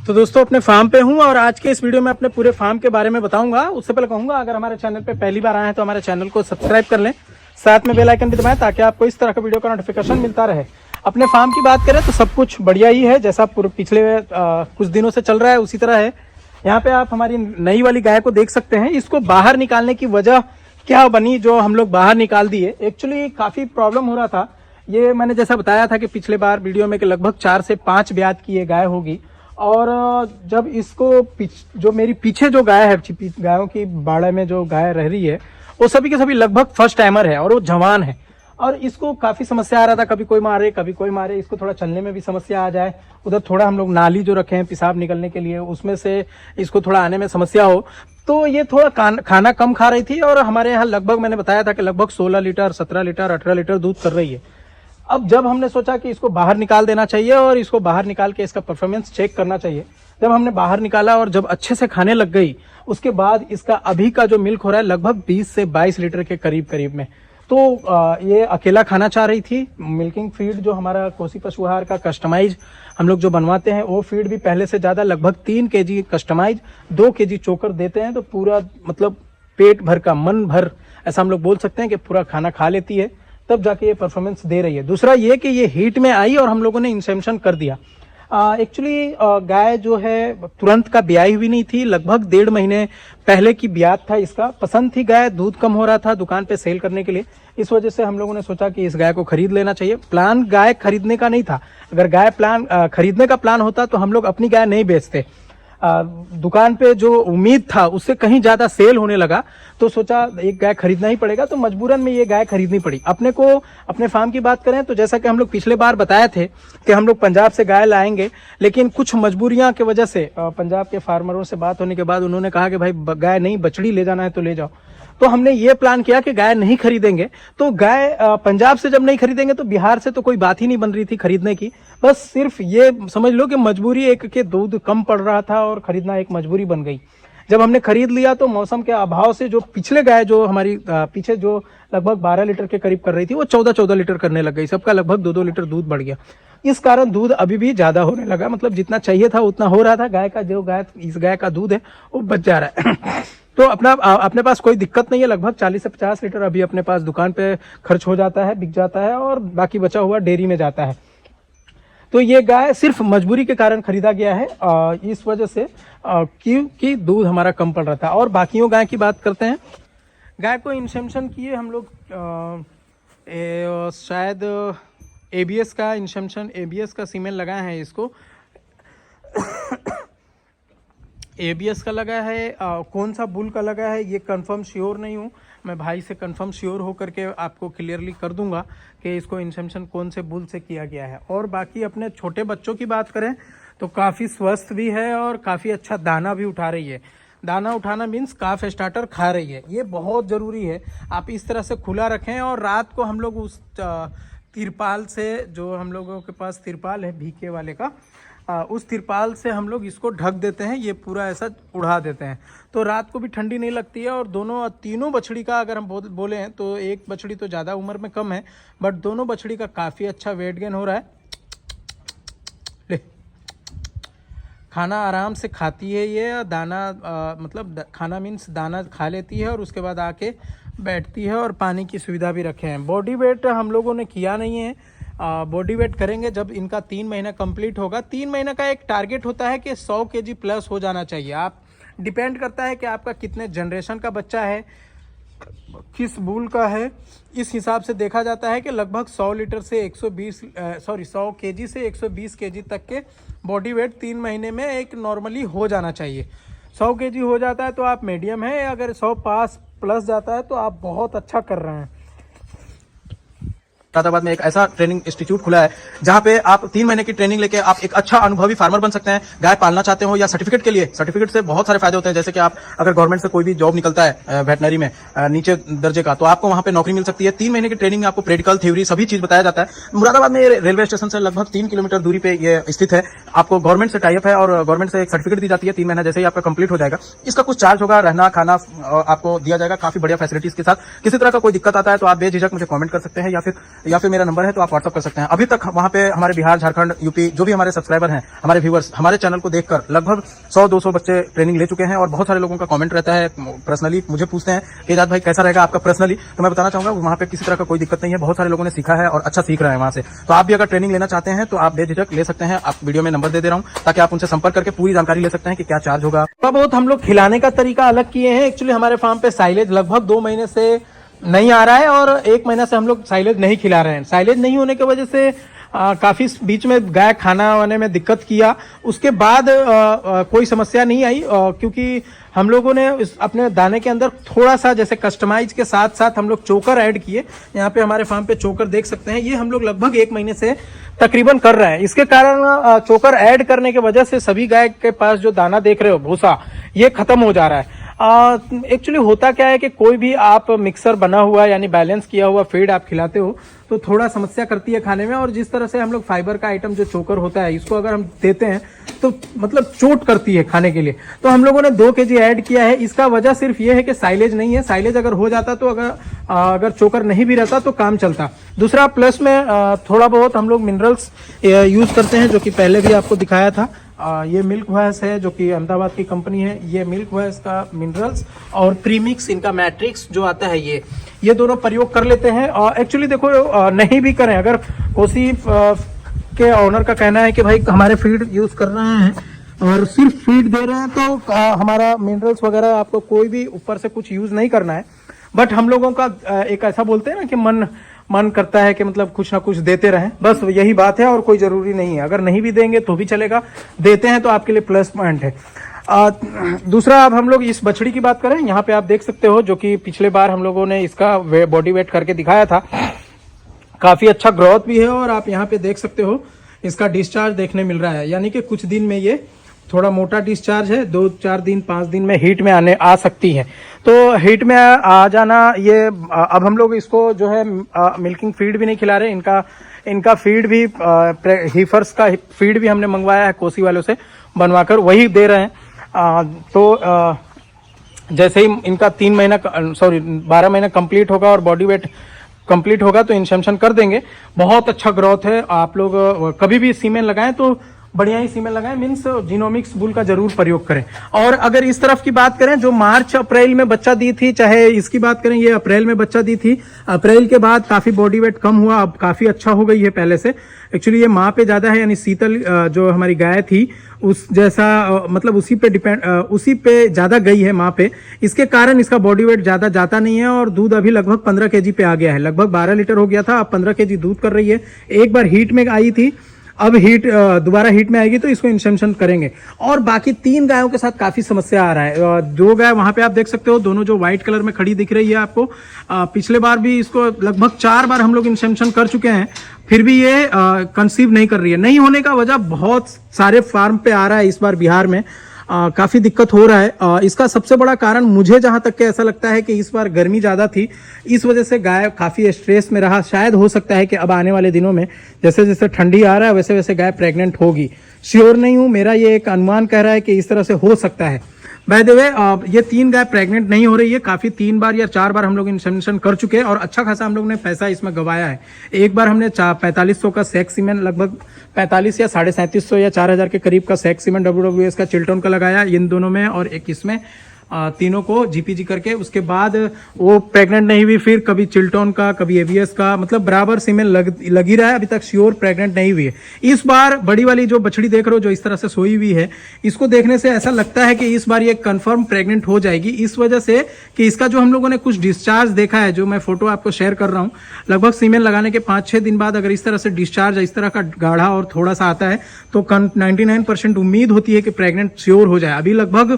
तो दोस्तों अपने फार्म पे हूँ और आज के इस वीडियो में अपने पूरे फार्म के बारे में बताऊंगा। उससे पहले कहूंगा अगर हमारे चैनल पे पहली बार आए हैं तो हमारे चैनल को सब्सक्राइब कर लें, साथ में बेल आइकन भी दबाएं ताकि आपको इस तरह का वीडियो का नोटिफिकेशन मिलता रहे। अपने फार्म की बात करें तो सब कुछ बढ़िया ही है, जैसा पिछले कुछ दिनों से चल रहा है उसी तरह है। यहाँ पे आप हमारी नई वाली गाय को देख सकते हैं। इसको बाहर निकालने की वजह क्या बनी जो हम लोग बाहर निकाल दिए, एक्चुअली काफी प्रॉब्लम हो रहा था। ये मैंने जैसा बताया था कि पिछले बार वीडियो में कि लगभग 4 से 5 ब्यात की ये गाय होगी। और जब इसको जो मेरी पीछे जो गाय है, गायों की बाड़े में जो गाय रह रही है वो सभी के सभी लगभग फर्स्ट टाइमर है और वो जवान है। और इसको काफी समस्या आ रहा था, कभी कोई मारे कभी कोई मारे, इसको थोड़ा चलने में भी समस्या आ जाए। उधर थोड़ा हम लोग नाली जो रखे हैं पेशाब निकलने के लिए उसमें से इसको थोड़ा आने में समस्या हो, तो ये थोड़ा खाना कम खा रही थी। और हमारे यहाँ लगभग मैंने बताया था कि लगभग 16 लीटर 17 लीटर 18 लीटर दूध कर रही है। अब जब हमने सोचा कि इसको बाहर निकाल देना चाहिए और इसको बाहर निकाल के इसका परफॉर्मेंस चेक करना चाहिए, जब हमने बाहर निकाला और जब अच्छे से खाने लग गई उसके बाद इसका अभी का जो मिल्क हो रहा है लगभग 20 से 22 लीटर के करीब में। तो ये अकेला खाना चाह रही थी। मिल्किंग फीड जो हमारा कोसी पशु आहार का कस्टमाइज हम लोग जो बनवाते हैं वो फीड भी पहले से ज्यादा लगभग 3 kg कस्टमाइज 2 kg चोकर देते हैं। तो पूरा मतलब पेट भर का मन भर ऐसा हम लोग बोल सकते हैं कि पूरा खाना खा लेती है, तब जाके ये परफॉर्मेंस दे रही है। दूसरा ये कि ये हीट में आई और हम लोगों ने इंसेम्शन कर दिया। एक्चुअली गाय जो है तुरंत का ब्याई हुई नहीं थी, लगभग 1.5 महीने पहले की ब्यात था इसका। पसंद थी गाय, दूध कम हो रहा था दुकान पे सेल करने के लिए, इस वजह से हम लोगों ने सोचा कि इस गाय को खरीद लेना चाहिए। प्लान गाय खरीदने का नहीं था, अगर गाय खरीदने का प्लान होता तो हम लोग अपनी गाय नहीं बेचते। दुकान पे जो उम्मीद था उससे कहीं ज्यादा सेल होने लगा तो सोचा एक गाय खरीदना ही पड़ेगा, तो मजबूरन में ये गाय खरीदनी पड़ी। अपने को अपने फार्म की बात करें तो जैसा कि हम लोग पिछले बार बताए थे कि हम लोग पंजाब से गाय लाएंगे, लेकिन कुछ मजबूरियां की वजह से पंजाब के फार्मरों से बात होने के बाद उन्होंने कहा कि भाई गाय नहीं बछड़ी ले जाना है तो ले जाओ। तो हमने ये प्लान किया कि गाय नहीं खरीदेंगे। तो गाय पंजाब से जब नहीं खरीदेंगे तो बिहार से तो कोई बात ही नहीं बन रही थी खरीदने की। बस सिर्फ ये समझ लो कि मजबूरी एक के दूध कम पड़ रहा था और खरीदना एक मजबूरी बन गई। जब हमने खरीद लिया तो मौसम के अभाव से जो पिछले गाय जो हमारी पीछे जो लगभग 12 लीटर के करीब कर रही थी वो 14 लीटर करने लग गई। सबका लगभग 2 लीटर दूध बढ़ गया। इस कारण दूध अभी भी ज्यादा होने लगा, मतलब जितना चाहिए था उतना हो रहा था। गाय का जो इस गाय का दूध है वो बच जा रहा है। तो अपने पास कोई दिक्कत नहीं है। लगभग 40 से 50 लीटर अभी अपने पास दुकान पे खर्च हो जाता है, बिक जाता है, और बाकी बचा हुआ डेयरी में जाता है। तो ये गाय सिर्फ मजबूरी के कारण खरीदा गया है इस वजह से क्योंकि दूध हमारा कम पड़ रहा था। और बाकियों गाय की बात करते हैं। गाय को इंसेम्शन किए हम लोग शायद एबीएस का इंसेम्शन, एबीएस का सीमेन लगाए हैं इसको। एबीएस का लगा है, कौन सा बुल का लगा है ये कंफर्म श्योर नहीं हूँ। मैं भाई से कंफर्म श्योर होकर के आपको क्लियरली कर दूंगा कि इसको इंसेम्शन कौन से बुल से किया गया है। और बाकी अपने छोटे बच्चों की बात करें तो काफ़ी स्वस्थ भी है और काफ़ी अच्छा दाना भी उठा रही है। दाना उठाना मीन्स काफ स्टार्टर खा रही है, ये बहुत ज़रूरी है। आप इस तरह से खुला रखें और रात को हम लोग उस तिरपाल से, जो हम लोगों के पास तिरपाल है भीखे वाले का, उस तिरपाल से हम लोग इसको ढक देते हैं, ये पूरा ऐसा उड़ा देते हैं तो रात को भी ठंडी नहीं लगती है। और तीनों बछड़ी का अगर हम बोले हैं तो एक बछड़ी तो ज़्यादा उम्र में कम है, बट दोनों बछड़ी का काफ़ी अच्छा वेट गेन हो रहा है। ले खाना आराम से खाती है ये, दाना मतलब खाना मीन्स दाना खा लेती है और उसके बाद आके बैठती है। और पानी की सुविधा भी रखे हैं। बॉडी वेट हम लोगों ने किया नहीं है, बॉडी वेट करेंगे जब इनका 3 महीना कंप्लीट होगा। 3 महीने का एक टारगेट होता है कि 100 kg प्लस हो जाना चाहिए। आप डिपेंड करता है कि आपका कितने जनरेशन का बच्चा है, किस बुल का है, इस हिसाब से देखा जाता है कि लगभग 100 लीटर से 100 kg से 120 kg तक के बॉडी वेट 3 महीने में एक नॉर्मली हो जाना चाहिए। 100 kg हो जाता है तो आप मीडियम है, अगर 100 पास प्लस जाता है तो आप बहुत अच्छा कर रहे हैं। मुरादाबाद में एक ऐसा ट्रेनिंग इंस्टीट्यूट खुला है जहां पे आप 3 महीने की ट्रेनिंग लेके आप एक अच्छा अनुभवी फार्मर बन सकते हैं। गाय पालना चाहते हो या सर्टिफिकेट के लिए, सर्टिफिकेट से बहुत सारे फायदे होते हैं। जैसे कि आप अगर गवर्नमेंट से कोई भी जॉब निकलता है वेटनरी में नीचे दर्जे का, तो आपको वहां पे नौकरी मिल सकती है। 3 महीने की ट्रेनिंग में आपको प्रैक्टिकल थ्योरी सभी चीज बताया जाता है। मुरादाबाद में रेलवे स्टेशन से लगभग 3 किलोमीटर दूरी पे ये स्थित है। आपको गवर्नमेंट से टाइप है और गवर्नमेंट से एक सर्टिफिकेट दी जाती है। 3 महीना जैसे ही आपका कंप्लीट हो जाएगा इसका कुछ चार्ज होगा, रहना खाना आपको दिया जाएगा काफी बढ़िया फैसिलिटीज के साथ। किसी तरह का कोई दिक्कत आता है तो आप बेझिझक मुझे कमेंट कर सकते हैं या फिर या फिर मेरा नंबर है तो आप व्हाट्सअप कर सकते हैं। अभी तक वहाँ पे हमारे बिहार, झारखंड, यूपी जो भी हमारे सब्सक्राइबर हैं, हमारे व्यूअर्स, हमारे चैनल को देखकर लगभग 100-200 बच्चे ट्रेनिंग ले चुके हैं और बहुत सारे लोगों का कमेंट रहता है, पर्सनली मुझे पूछते हैं कि एजाज भाई कैसा रहेगा आपका पर्सनली, तो मैं बताना चाहूंगा वहाँ पे किसी तरह का कोई दिक्कत नहीं है। बहुत सारे लोगों ने सीखा है और अच्छा सीख रहे हैं वहाँ से। तो आप भी अगर ट्रेनिंग लेना चाहते हैं तो आप बेझिझक ले सकते हैं। आप वीडियो में नंबर दे रहा हूँ ताकि आप उनसे संपर्क करके पूरी जानकारी ले सकते हैं कि क्या चार्ज होगा। थोड़ा बहुत हम लोग खिलाने का तरीका अलग किए हैं। एक्चुअली हमारे फार्म पे साइलेज लगभग 2 महीने से नहीं आ रहा है और 1 महीना से हम लोग साइलेज नहीं खिला रहे हैं। साइलेज नहीं होने की वजह से काफी बीच में गाय खाना वाने में दिक्कत किया। उसके बाद कोई समस्या नहीं आई क्योंकि हम लोगों ने अपने दाने के अंदर थोड़ा सा जैसे कस्टमाइज के साथ साथ हम लोग चोकर ऐड किए। यहाँ पे हमारे फार्म पे चोकर देख सकते हैं, ये हम लोग लगभग 1 महीने से तकरीबन कर रहे हैं। इसके कारण चोकर ऐड करने की वजह से सभी गाय के पास जो दाना देख रहे हो भूसा, ये खत्म हो जा रहा है। एक्चुअली होता क्या है कि कोई भी आप मिक्सर बना हुआ यानी बैलेंस किया हुआ फीड आप खिलाते हो तो थोड़ा समस्या करती है खाने में। और जिस तरह से हम लोग फाइबर का आइटम जो चोकर होता है इसको अगर हम देते हैं तो मतलब चोट करती है खाने के लिए। तो हम लोगों ने 2 kg ऐड किया है। इसका वजह सिर्फ ये है कि साइलेज नहीं है। साइलेज अगर हो जाता तो अगर चोकर नहीं भी रहता तो काम चलता। दूसरा प्लस में थोड़ा बहुत हम लोग मिनरल्स यूज करते हैं जो कि पहले भी आपको दिखाया था। ये मिल्क वॉयस है जो कि अहमदाबाद की कंपनी है। ये मिल्क वॉयस का मिनरल्स और प्रीमिक्स इनका मैट्रिक्स जो आता है ये दोनों प्रयोग कर लेते हैं। एक्चुअली देखो नहीं भी करें, अगर कोसी के ऑनर का कहना है कि भाई हमारे फीड यूज कर रहे हैं और सिर्फ फीड दे रहे हैं तो हमारा मिनरल्स वगैरह आपको कोई भी ऊपर से कुछ यूज नहीं करना है। बट हम लोगों का एक ऐसा बोलते हैं ना कि मन करता है कि मतलब कुछ ना कुछ देते रहें, बस यही बात है और कोई जरूरी नहीं है। अगर नहीं भी देंगे तो भी चलेगा, देते हैं तो आपके लिए प्लस पॉइंट है। दूसरा, अब हम लोग इस बछड़ी की बात करें, यहाँ पे आप देख सकते हो जो कि पिछले बार हम लोगों ने इसका बॉडी वेट करके दिखाया था। काफी अच्छा ग्रोथ भी है और आप यहाँ पे देख सकते हो इसका डिस्चार्ज देखने मिल रहा है, यानी कि कुछ दिन में ये थोड़ा मोटा डिस्चार्ज है। 2-4 दिन 5 दिन में हीट में आ सकती है। तो हीट में आ जाना ये अब हम लोग इसको जो है मिल्किंग फीड भी नहीं खिला रहे। इनका फीड भी हीफर्स का फीड भी हमने मंगवाया है कोसी वालों से बनवाकर, वही दे रहे हैं। जैसे ही इनका 12 महीना कंप्लीट होगा और बॉडी वेट कंप्लीट होगा तो इंसेम्शन कर देंगे। बहुत अच्छा ग्रोथ है। आप लोग कभी भी सीमेन लगाएं तो बढ़िया ही सीमेन लगाएं, मीन्स जीनोमिक्स बुल का जरूर प्रयोग करें। और अगर इस तरफ की बात करें जो मार्च अप्रैल में बच्चा दी थी, चाहे इसकी बात करें ये अप्रैल में बच्चा दी थी, अप्रैल के बाद काफी बॉडी वेट कम हुआ, अब काफी अच्छा हो गई है पहले से। एक्चुअली ये माँ पे ज्यादा है, यानी शीतल जो हमारी गाय थी उस जैसा मतलब उसी पे ज्यादा गई है माँ पे। इसके कारण इसका बॉडी वेट ज्यादा जाता नहीं है और दूध अभी लगभग 15 kg पे आ गया है। लगभग 12 लीटर हो गया था, अब 15 kg दूध कर रही है। एक बार हीट में आई थी, अब दोबारा हीट में आएगी तो इसको इंसेम्शन करेंगे। और बाकी 3 गायों के साथ काफी समस्या आ रहा है। 2 गाय वहां पे आप देख सकते हो, दोनों जो व्हाइट कलर में खड़ी दिख रही है आपको, पिछले बार भी इसको लगभग 4 बार हम लोग इंसेम्शन कर चुके हैं, फिर भी ये कंसीव नहीं कर रही है। नहीं होने का वजह बहुत सारे फार्म पे आ रहा है इस बार बिहार में, काफी दिक्कत हो रहा है। इसका सबसे बड़ा कारण मुझे जहां तक के ऐसा लगता है कि इस बार गर्मी ज्यादा थी, इस वजह से गाय काफी स्ट्रेस में रहा। शायद हो सकता है कि अब आने वाले दिनों में जैसे जैसे ठंडी आ रहा है वैसे वैसे गाय प्रेग्नेंट होगी। श्योर नहीं हूं, मेरा ये एक अनुमान कह रहा है कि इस तरह से हो सकता है। बाय द वे ये 3 गाय प्रेग्नेंट नहीं हो रही है। काफी 3 बार या 4 बार हम लोग इंसेमिनेशन कर चुके हैं और अच्छा खासा हम लोग ने पैसा इसमें गवाया है। एक बार हमने 4500 का सेक्स सीमेंट, लगभग 45 या 3750 या 4000 के करीब का सेक्स सीमेंट WWS का चिल्टन का लगाया इन दोनों में, और एक इसमें तीनों को जीपीजी करके। उसके बाद वो प्रेग्नेंट नहीं हुई, फिर कभी चिल्टन का कभी एबीएस का, मतलब बराबर सीमेंट लगी रहा है, अभी तक श्योर प्रेग्नेंट नहीं हुई है। इस बार बड़ी वाली जो बछड़ी देख रहे हो जो इस तरह से सोई हुई है, इसको देखने से ऐसा लगता है कि इस बार ये कंफर्म प्रेग्नेंट हो जाएगी, इस वजह से कि इसका जो हम लोगों ने कुछ डिस्चार्ज देखा है, जो मैं फोटो आपको शेयर कर रहा हूँ, लगभग सीमेंट लगाने के 5-6 दिन बाद अगर इस तरह से डिस्चार्ज इस तरह का गाढ़ा और थोड़ा सा आता है तो 99% उम्मीद होती है कि प्रेग्नेंट श्योर हो जाए। अभी लगभग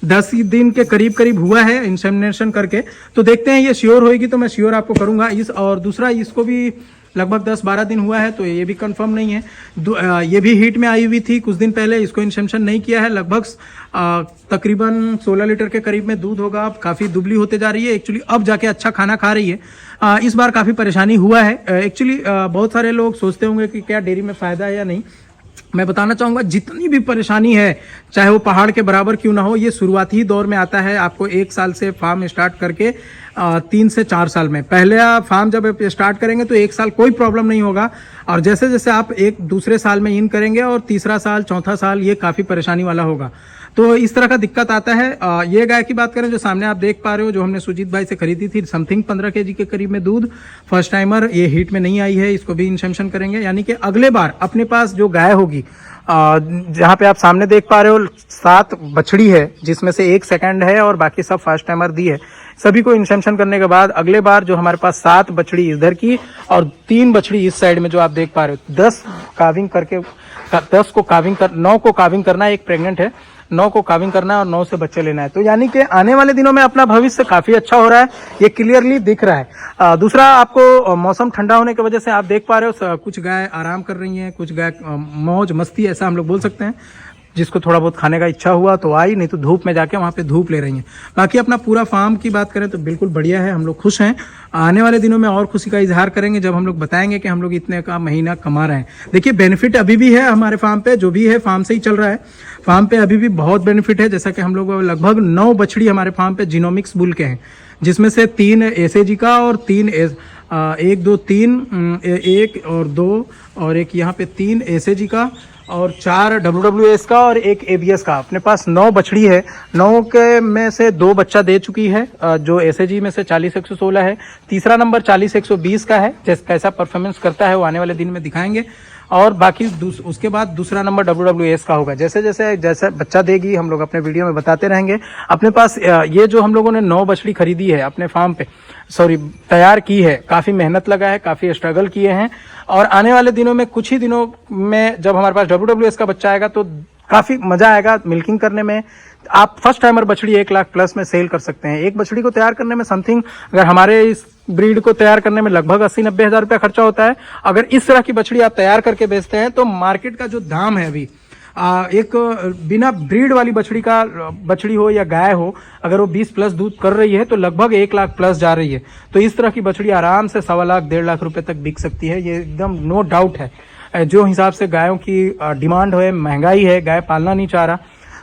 10 दिन के करीब हुआ है इंसेमिनेशन करके, तो देखते हैं ये श्योर होएगी तो मैं श्योर आपको करूंगा। और दूसरा, इसको भी लगभग 10-12 दिन हुआ है तो ये भी कंफर्म नहीं है। ये भी हीट में आई हुई थी कुछ दिन पहले, इसको इंसेमिनेशन नहीं किया है। लगभग तकरीबन 16 लीटर के करीब में दूध होगा। अब काफी दुबली होते जा रही है एक्चुअली, अब जाके अच्छा खाना खा रही है। इस बार काफी परेशानी हुआ है एक्चुअली। बहुत सारे लोग सोचते होंगे कि क्या डेयरी में फायदा है या नहीं। मैं बताना चाहूंगा जितनी भी परेशानी है, चाहे वो पहाड़ के बराबर क्यों ना हो, ये शुरुआती दौर में आता है। आपको 1 साल से फार्म स्टार्ट करके 3 से 4 साल में, पहले आप फार्म जब स्टार्ट करेंगे तो 1 साल कोई प्रॉब्लम नहीं होगा, और जैसे जैसे आप एक दूसरे साल में इन करेंगे और तीसरा साल चौथा साल ये काफ़ी परेशानी वाला होगा। तो इस तरह का दिक्कत आता है। ये गाय की बात करें जो सामने आप देख पा रहे हो, जो हमने सुजीत भाई से खरीदी थी, समथिंग 15 kg के करीब में दूध, फर्स्ट टाइमर, ये हीट में नहीं आई है, इसको भी इंसेमिनेशन करेंगे। यानी कि अगले बार अपने पास जो गाय होगी, जहाँ पे आप सामने देख पा रहे हो 7 बछड़ी है, जिसमें से 1 सेकंड है और बाकी सब फर्स्ट टाइमर दी है। सभी को इंसेमिनेशन करने के बाद अगले बार जो हमारे पास 7 बछड़ी इधर की और 3 बछड़ी इस साइड में जो आप देख पा रहे हो, 10 काविंग करके 10 को काविंग कर 9 को काविंग करना है, एक प्रेग्नेंट है, 9 को काविंग करना है और 9 से बच्चे लेना है। तो यानी कि आने वाले दिनों में अपना भविष्य काफी अच्छा हो रहा है, ये क्लियरली दिख रहा है। दूसरा, आपको मौसम ठंडा होने की वजह से आप देख पा रहे हो कुछ गाय आराम कर रही हैं, कुछ गाय मौज मस्ती ऐसा हम लोग बोल सकते हैं, जिसको थोड़ा बहुत खाने का इच्छा हुआ तो आई, नहीं तो धूप में जाके वहाँ पे धूप ले रही हैं। बाकी अपना पूरा फार्म की बात करें तो बिल्कुल बढ़िया है, हम लोग खुश हैं। आने वाले दिनों में और खुशी का इजहार करेंगे जब हम लोग बताएंगे कि हम लोग इतने का महीना कमा रहे हैं। देखिए बेनिफिट अभी भी है हमारे फार्म पे, जो भी है फार्म से ही चल रहा है। फार्म पे अभी भी बहुत बेनिफिट है, जैसा कि हम लोग लगभग 9 बछड़ी हमारे फार्म पे जीनोमिक्स बुल के हैं, जिसमें से 3 एसएजी का और 3 1 2 3 1 और 2 और एक यहाँ पे 3 एसएजी का और 4 WWS का और 1 ABS का। अपने पास 9 बछड़ी है, 9 के में से 2 बच्चा दे चुकी है, जो SAG में से 40-116 है, तीसरा नंबर 40-120 का है। जैसे कैसा परफॉर्मेंस करता है वो आने वाले दिन में दिखाएंगे, और बाकी उसके बाद दूसरा नंबर WWS का होगा। जैसे जैसे बच्चा देगी हम लोग अपने वीडियो में बताते रहेंगे। अपने पास ये जो हम लोगों ने 9 बछड़ी खरीदी है अपने फार्म पे, तैयार की है, काफी मेहनत लगा है, काफी स्ट्रगल किए हैं, और आने वाले दिनों में कुछ ही दिनों में जब हमारे पास WWS का बच्चा आएगा तो काफी मजा आएगा मिल्किंग करने में। आप फर्स्ट टाइमर बछड़ी 1 लाख प्लस में सेल कर सकते हैं। एक बछड़ी को तैयार करने में समथिंग, अगर हमारे इस ब्रीड को तैयार करने में लगभग 80-90 हज़ार रुपया खर्चा होता है। अगर इस तरह की बछड़ी आप तैयार करके बेचते हैं तो मार्केट का जो दाम है अभी, एक बिना ब्रीड वाली बछड़ी हो या गाय हो, अगर वो 20 प्लस दूध कर रही है तो लगभग 1 लाख प्लस जा रही है। तो इस तरह की बछड़ी आराम से 1.25 लाख 1.5 लाख रुपए तक बिक सकती है, ये एकदम नो डाउट है। जो हिसाब से गायों की डिमांड है, महंगाई है, गाय पालना नहीं चाह रहा,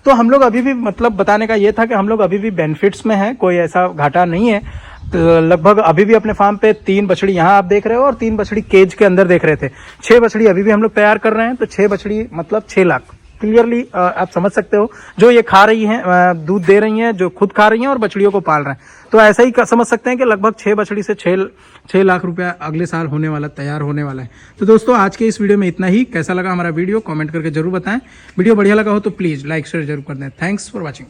तो हम लोग अभी भी, मतलब बताने का ये था कि हम लोग अभी भी बेनिफिट्स में हैं, कोई ऐसा घाटा नहीं है। तो लगभग अभी भी अपने फार्म पे 3 बछड़ी यहाँ आप देख रहे हो और 3 बछड़ी केज के अंदर देख रहे थे। 6 बछड़ी अभी भी हम लोग तैयार कर रहे हैं, तो 6 बछड़ी मतलब 6 लाख क्लियरली आप समझ सकते हो। जो ये खा रही हैं, दूध दे रही हैं, जो खुद खा रही हैं और बछड़ियों को पाल रहे हैं, तो ऐसा ही समझ सकते हैं कि लगभग 6 बछड़ी से 6 लाख रुपया अगले साल होने वाला, तैयार होने वाला है। तो दोस्तों आज के इस वीडियो में इतना ही। कैसा लगा हमारा वीडियो कमेंट करके जरूर बताएं। वीडियो बढ़िया लगा हो तो प्लीज लाइक शेयर जरूर कर दें। Thanks for watching.